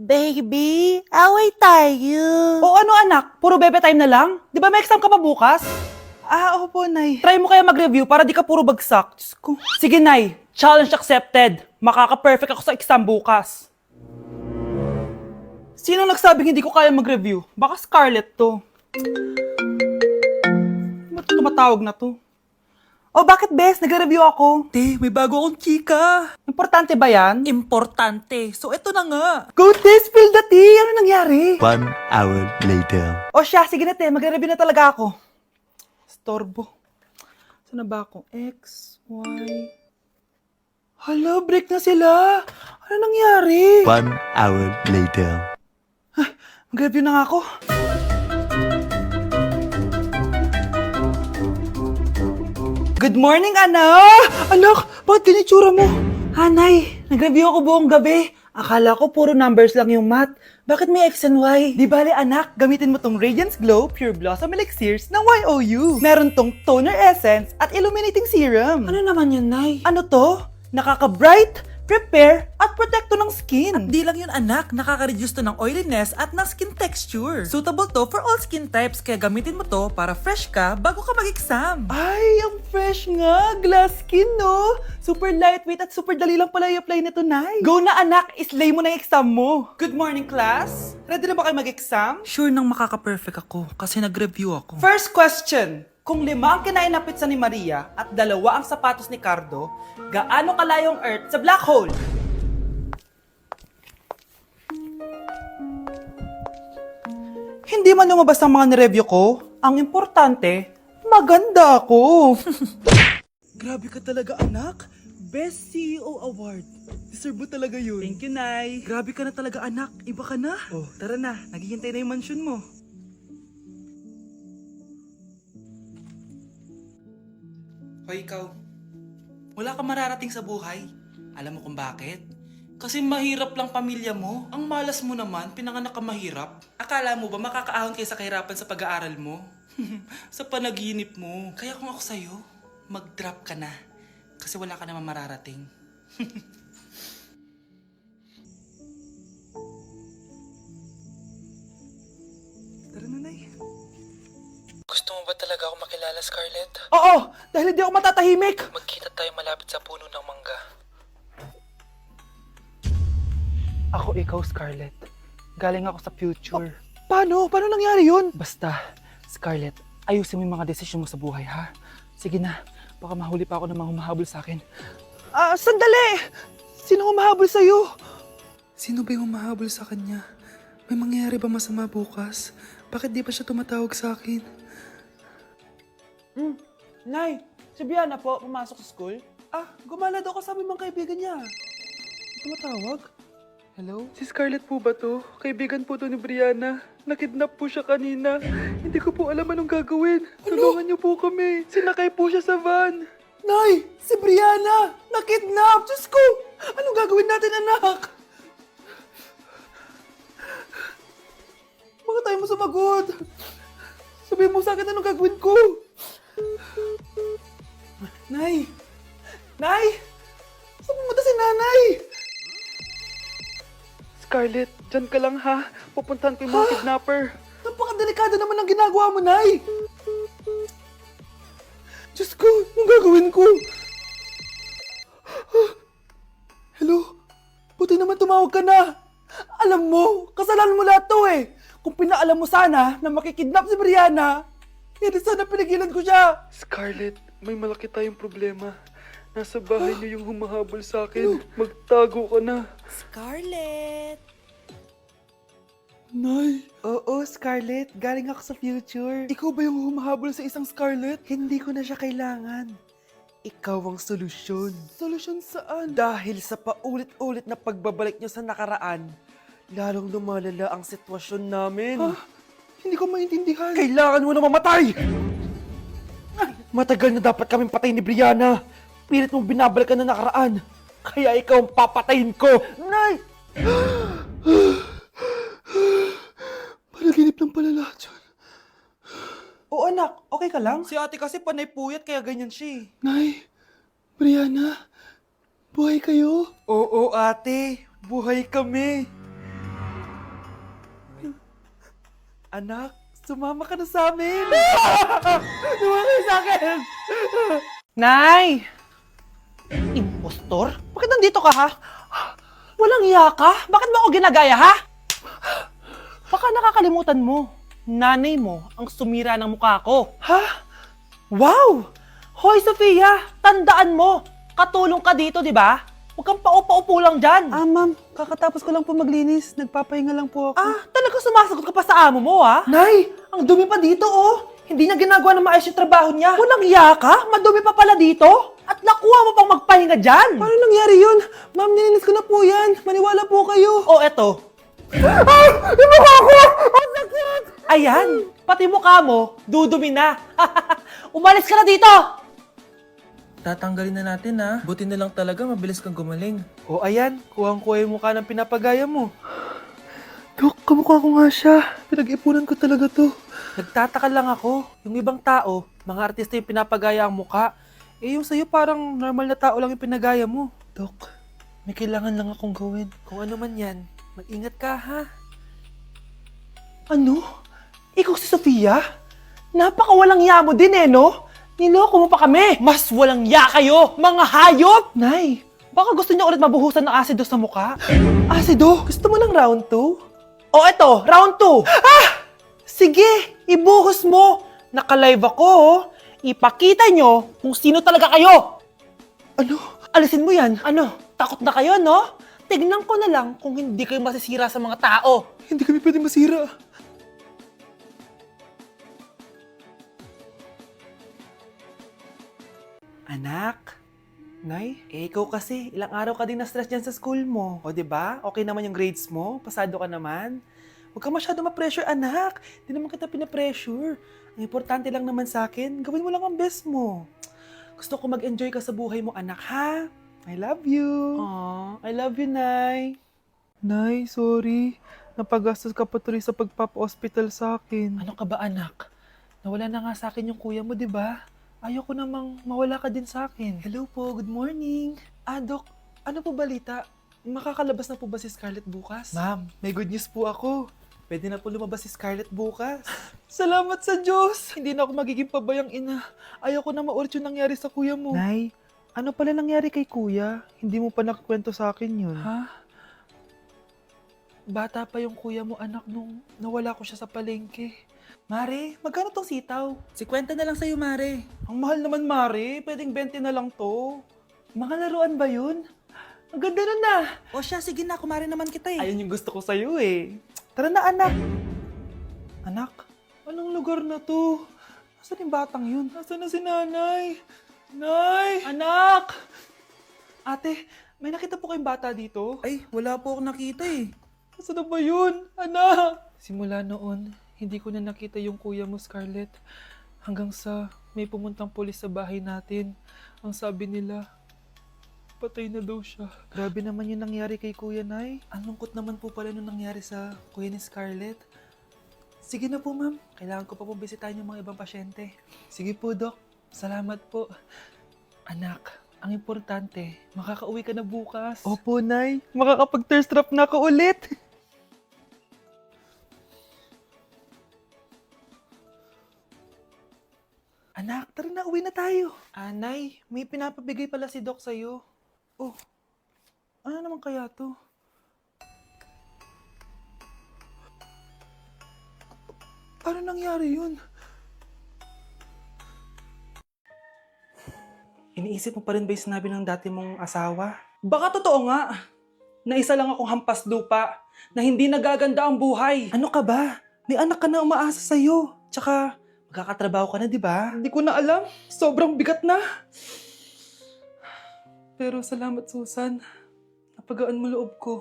Baby, away tayo. O ano anak, puro bebe time na lang? Di ba may exam ka pa bukas? Opo, Nay. Try mo kaya mag-review para di ka puro bagsak. Diyos ko. Sige, Nay. Challenge accepted. Makaka-perfect ako sa exam bukas. Sino nagsabing hindi ko kaya mag-review? Baka Scarlett to. Ba't tumatawag na to? Oh, bakit, Bes? Nagre-review ako. Te, may bago akong chika. Importante ba yan? Importante. So, eto na nga. Go, Te! Spill the tea! Ano nangyari? 1 hour later. O siya, sige na, Te. Magre-review na talaga ako. Storbo. Saan na ba ako? X, Y... Hala, break na sila. Ano nangyari? 1 hour later. Mag-review na nga ako. Good morning, anak! Anak, bakit ganyan itsura mo? Hanay, nag-review ako buong gabi. Akala ko puro numbers lang yung math. Bakit may X and Y? Di bale, anak, gamitin mo tong Radiance Glow Pure Blossom Elixirs ng YOU. Meron tong toner essence at illuminating serum. Ano naman yun, Nay? Ano to? Nakaka-bright, prepare, at protecto ng skin. At di lang yun, anak. Nakaka-reduce to ng oiliness at ng skin texture. Suitable to for all skin types, kaya gamitin mo to para fresh ka bago ka mag-exam. Ay, ang fresh nga. Glass skin, no? Super lightweight at super dali lang pala i-apply nito, Nay. Go na, anak. Islay mo na yung exam mo. Good morning, class. Ready na ba kayo mag-exam? Sure nang makaka-perfect ako kasi nag-review ako. First question. Kung 5 ang kinain na pizza ni Maria at 2 ang sapatos ni Cardo, gaano kalayo ang Earth sa black hole? Hindi man lumabas ang mga nireview ko, ang importante, maganda ako. Grabe ka talaga, anak. Best CEO Award. Deserve mo talaga yun. Thank you, Nay. Grabe ka na talaga, anak. Iba ka na. Oh, tara na. Naghihintay na yung mansion mo. Hoy, ikaw. Wala kang mararating sa buhay. Alam mo kung bakit? Kasi mahirap lang pamilya mo. Ang malas mo naman, pinanganak ka mahirap. Akala mo ba makakaahon kayo sa kahirapan sa pag-aaral mo? Sa panaginip mo. Kaya kung ako sa'yo, mag-drop ka na. Kasi wala ka naman mararating. Tara na, Nay. Gusto mo ba talaga ako makilala, Scarlett? Oo! Dahil hindi ako matatahimik! Magkita tayo malapit sa puno ng mangga. Ako ikaw, Scarlett. Galing ako sa future. Paano? Paano nangyari yun? Basta, Scarlett, ayusin mo yung mga desisyon mo sa buhay, ha? Sige na, baka mahuli pa ako ng mga humahabol sa akin. Sandali! Sino humahabol sa'yo? Sino ba yung humahabol sa kanya? May mangyayari ba masama bukas? Bakit di pa siya tumatawag sa akin? Nay, si Biana po, pumasok sa school. Gumala daw kasama yung mga kaibigan niya. Tumatawag? Hello? Si Scarlett po ba to? Kaibigan po to ni Brianna. Nakidnap po siya kanina. Hindi ko po alam anong gagawin. Tulungan niyo po kami. Sinakay po siya sa van. Nay! Si Brianna! Nakidnap! Diyos ko! Anong gagawin natin, anak? Bakit tayo mo sumagot? Sabihin mo sa akin anong gagawin ko? Nay! Nay! Saan pumunta si nanay? Scarlett, dyan ka lang ha. Pupuntahan ko yung mga kidnapper. Napakadelikado naman ang ginagawa mo, Nay! Diyos ko, anong gagawin ko? Hello? Buti naman tumawag ka na. Alam mo, kasalanan mo lahat to eh. Kung pinaalam mo sana na makikidnap si Brianna, hindi sana pinigilan ko siya. Scarlett, may malaki tayong problema. Nasa bahay niyo yung humahabol sa akin. Magtago ka na. Scarlett! Nay. Oo, Scarlett. Galing ako sa future. Ikaw ba yung humahabol sa isang Scarlett? Hindi ko na siya kailangan. Ikaw ang solusyon. Solusyon saan? Dahil sa paulit-ulit na pagbabalik niyo sa nakaraan, lalong lumalala ang sitwasyon namin. Hindi ko maintindihan. Kailangan mo na mamatay! Matagal na dapat kaming patay ni Brianna. Pilit mong binabalikan na nakaraan. Kaya ikaw ang papatayin ko. Nay! Panaginip lang pala lahat yun. Oo anak, okay ka lang? Si ate kasi panay puyat kaya ganyan siya eh. Nay, Brianna, buhay kayo? Oo ate, buhay kami. Anak, sumama ka na sa amin! Sumama kayo sa akin! Nay! Impostor? Bakit nandito ka, ha? Walang iya ka? Bakit mo ako ginagaya, ha? Baka nakakalimutan mo. Nanay mo ang sumira ng mukha ko. Ha? Wow! Hoy, Sofia! Tandaan mo! Katulong ka dito, di ba? Huwag kang paupa-upo lang dyan. Ma'am, kakatapos ko lang po maglinis. Nagpapahinga lang po ako. Talaga sumasagot ka pa sa amo mo, ha? Nay! Ang dumi pa dito, oh! Hindi niya ginagawa ng maayos yung trabaho niya. Walang iya ka? Madumi pa pala dito? At nakuha mo pang magpahinga dyan. Paano nangyari yun? Ma'am, nilinis ko na po yan. Maniwala po kayo. O, eto. Ayan, pati mukha mo, dudumi na. Umalis ka na dito! Tatanggalin na natin ha. Buti na lang talaga mabilis kang gumaling. O ayan, kuhang-kuha yung mukha ng pinapagaya mo. Dok, kamukha ko nga siya. Pinag-ipunan ko talaga to. Nagtataka lang ako, yung ibang tao, mga artista yung pinapagaya ang mukha. Eh yung sa'yo parang normal na tao lang yung pinagaya mo. Dok, may kailangan lang akong gawin. Kung ano man yan, mag-ingat ka, ha? Ano? Ikaw si Sofia? Napakawalang ya mo din, no? Niloko mo pa kami! Mas walang ya kayo, mga hayop! Nay, baka gusto niyo ulit mabuhusan ng asido sa mukha? Asido? Gusto mo ng round 2? O eto, round 2! Sige, ibuhos mo! Naka-live ako, oh. Ipakita nyo kung sino talaga kayo! Ano? Alisin mo yan. Ano? Takot na kayo, no? Tignan ko na lang kung hindi kayo masisira sa mga tao. Hindi kami pwede masira. Anak, Nay, ikaw kasi, ilang araw ka din na-stress dyan sa school mo. O, diba? Okay naman yung grades mo? Pasado ka naman? Huwag ka masyado ma-pressure, anak. Hindi naman kita pina-pressure. Ang importante lang naman sa akin, gawin mo lang ang best mo. Gusto ko mag-enjoy ka sa buhay mo, anak, ha? I love you. Aw, I love you, Nay. Nay, sorry. Napagastos ka pa tuloy sa pagpapa-hospital sa akin. Ano ka ba, anak? Nawala na nga sa akin yung kuya mo, diba? Ayoko namang mawala ka din sa akin. Hello po, good morning. Dok, ano po balita? Makakalabas na po ba si Scarlett bukas? Ma'am, may good news po ako. Pwede na po lumabas si Scarlett bukas. Salamat sa Diyos! Hindi na ako magiging pabayang ina. Ayoko na maulit yung nangyari sa kuya mo. Nay, ano pala nangyari kay kuya? Hindi mo pa nakakwento sa akin yun. Ha? Bata pa yung kuya mo, anak, nung nawala ko siya sa palengke. Mare, magkano tong sitaw? 50 na lang sa'yo, Mare. Ang mahal naman, Mare. Pwedeng 20 na lang to. Mga laruan ba yun? Ang ganda nun na. O siya, sige na, kumare naman kita eh. Ayun yung gusto ko sa'yo eh. Tara na, anak. Anak, anong lugar na to? Nasaan yung batang yun? Nasaan na si nanay? Nay! Anak! Ate, may nakita po kayong bata dito? Ay, wala po akong nakita eh. Nasaan na ba yun? Anak! Simula noon, hindi ko na nakita yung kuya mo, Scarlett. Hanggang sa may pumuntang pulis sa bahay natin. Ang sabi nila, patay na daw siya. Grabe naman yung nangyari kay Kuya Nay. Ang lungkot naman po pala nung nangyari sa kuya ni Scarlett. Sige na po, ma'am. Kailangan ko pa po bisitahin yung mga ibang pasyente. Sige po, Dok. Salamat po. Anak, ang importante, makakauwi ka na bukas. Opo, Nay. Makakapag-thirst trap na ako ulit. Anak, tara na, uwi na tayo. Nay, may pinapabigay pala si Doc sa'yo. Oh, ano naman kaya to? Paano nangyari yun? Iniisip mo pa rin ba yung sinabi ng dati mong asawa? Baka totoo nga, na isa lang akong hampas lupa, na hindi nagaganda ang buhay. Ano ka ba? May anak ka na umaasa sa'yo. Tsaka, magkakatrabaho ka na, di ba? Hindi ko na alam. Sobrang bigat na. Pero salamat, Susan. Napagaan mo loob ko.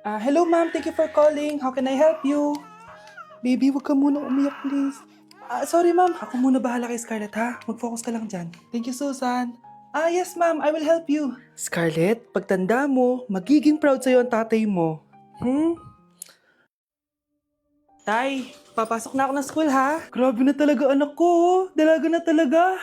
Hello ma'am, thank you for calling. How can I help you? Baby, wag ka muna umiyak, please. Sorry ma'am, ako muna bahala kay Scarlett ha. Mag-focus ka lang dyan. Thank you, Susan. Yes ma'am, I will help you. Scarlett, pagtanda mo, magiging proud sa'yo ang tatay mo. Tay, papasok na ako ng school ha. Grabe na talaga anak ko, oh. Dalaga na talaga.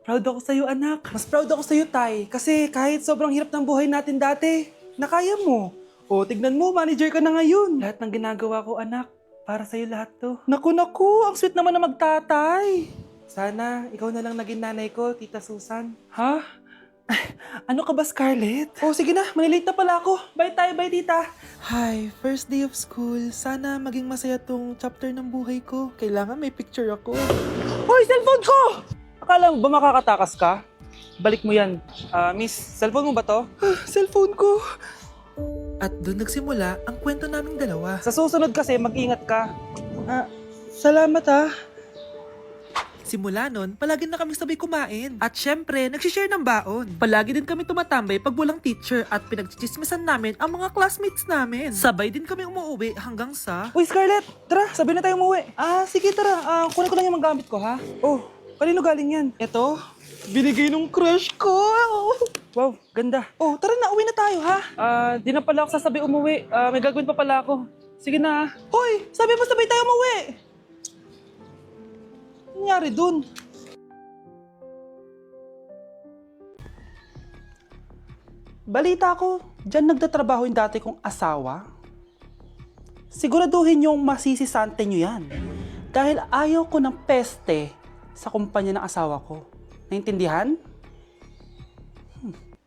Proud ako sa'yo anak. Mas proud ako sa'yo tay, kasi kahit sobrang hirap ng buhay natin dati, Nakaya mo. O, tignan mo, manager ka na ngayon. Lahat ng ginagawa ko, anak, para sa'yo lahat to. Naku, ang sweet naman na magtatay. Sana, ikaw na lang naging nanay ko, Tita Susan. Ha? Ano ka ba, Scarlett? Oh, sige na, malilate na pala ako. Bye tayo, bye, tita. Hi, first day of school. Sana maging masaya tong chapter ng buhay ko. Kailangan may picture ako. Hoy, cellphone ko! Akala mo ba makakatakas ka? Balik mo yan. Miss, cellphone mo ba to? Cellphone ko! At doon nagsimula ang kwento naming dalawa. Sa susunod kasi, mag-ingat ka. Salamat ha. Simula nun, palagi na kami sabay kumain. At syempre, nagsishare ng baon. Palagi din kami tumatambay pag walang teacher at pinagchichismisan namin ang mga classmates namin. Sabay din kami umuwi hanggang sa... Uy, Scarlett! Tara, sabay na tayo umuwi. Sige, tara. Kunin ko lang yung mga gamit ko, ha? Oh, kanino galing yan? Ito? Binigay nung crush ko! Wow, ganda. Oh, tara na, uwi na tayo, ha? Di na pala ako sasabay umuwi. May gagawin pa pala ako. Sige na, ha? Hoy, sabi mo sabay tayo umuwi! Ano nangyari dun? Balita ko, dyan nagtatrabaho yung dati kong asawa. Siguraduhin yung masisisante nyo yan. Dahil ayaw ko ng peste sa kumpanya ng asawa ko. Naintindihan?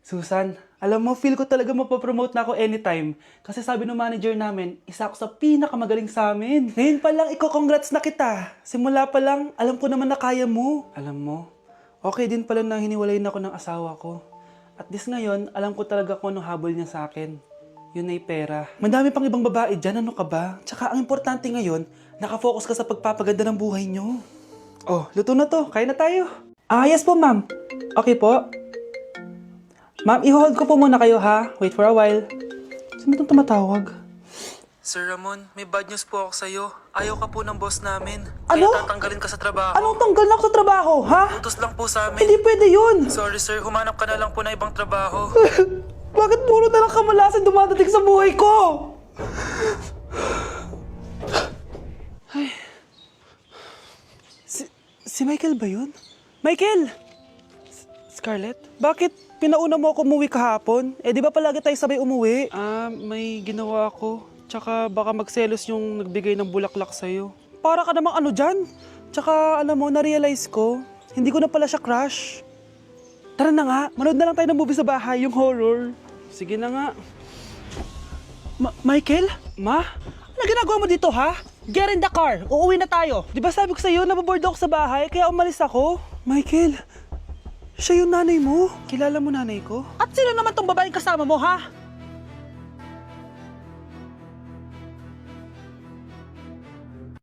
Susan, alam mo, feel ko talaga mapapromote na ako anytime. Kasi sabi ng manager namin, isa ako sa pinakamagaling sa amin. Ngayon pa lang, congrats na kita. Simula pa lang, alam ko naman na kaya mo. Alam mo, okay din pala na hiniwalayin ako ng asawa ko. At this ngayon, alam ko talaga kung anong habol niya sa akin. Yun ay pera. Madami pang ibang babae dyan, ano ka ba? Tsaka ang importante ngayon, nakafocus ka sa pagpapaganda ng buhay nyo. Oh, luto na to. Kaya na tayo. Yes po, ma'am. Okay po. Ma'am, i-hold ko po muna kayo, ha? Wait for a while. Sino itong tumatawag? Sir Ramon, may bad news po ako sa'yo. Ayaw ka po ng boss namin. Ano? Kaya tatanggalin ka sa trabaho. Anong tanggal na ako sa trabaho, ha? Utos lang po sa amin. Hindi pwede yun. Sorry sir, humanap ka na lang po na ibang trabaho. Bakit puro na lang kamalasan dumadating sa buhay ko? Ay. Si Michael ba yun? Michael! Scarlett, bakit pinauna mo ako umuwi kahapon? Di ba palagi tayo sabay umuwi? May ginawa ako. Tsaka baka magselos yung nagbigay ng bulaklak sa'yo. Para ka namang ano dyan? Tsaka alam mo, na-realize ko, hindi ko na pala siya crush. Tara na nga, manood na lang tayo ng movie sa bahay, yung horror. Sige na nga. Michael? Ma? Ano ginagawa mo dito, ha? Get in the car, uuwi na tayo. Di ba sabi ko sa'yo, nababoard ako sa bahay, kaya umalis ako? Michael, siya yung nanay mo. Kilala mo nanay ko? At sino naman tong babaeng kasama mo, ha?